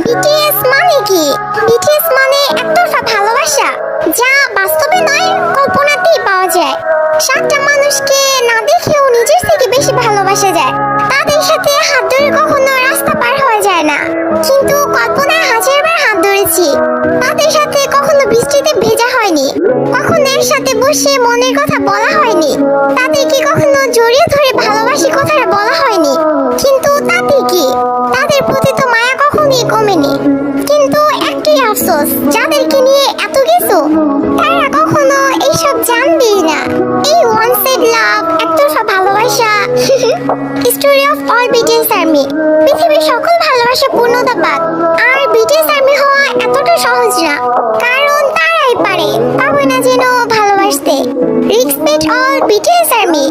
BTS মানে কি? BTS মানে একতরফা ভালোবাসা, যা বাস্তবে নয় কল্পনাতেই পাওয়া যায়। সাতটা মানুষকে না দেখেও নিজের থেকে বেশি ভালোবাসা যায়। তাদের সাথে হাত ধরে কখনো রাস্তা পার হওয়া যায় না, কিন্তু কল্পনায় হাজারবার হাত ধরেছি। তাদের সাথে কখনো বৃষ্টিতে ভেজা হয়নি, কখনো এর সাথে বসে মনের কথা বলা হয়নি, তাদেরকে কখনো জড়িয়ে ধরে ভালোবাসি কথাটা বলা হয়নি। কিন্তু তাতে কি, তাদের প্রতি তো মায়া কখনোই কমেনি। কিন্তু একটাই আফসোস, যাদেরকে নিয়ে এত কিছু তারা কখনো এইসব জানবেই না। এই ওয়ান সাইড লাভ, একতরফা ভালোবাসা। Story of all BTS army. পৃথিবীর সকল ভালোবাসা পূর্ণতা পাক, আর বিটিএস আর্মি হওয়া এতটা সহজ না, কারণ তারাই পারে না যেন ভালোবাসতে। Respect all BTS army.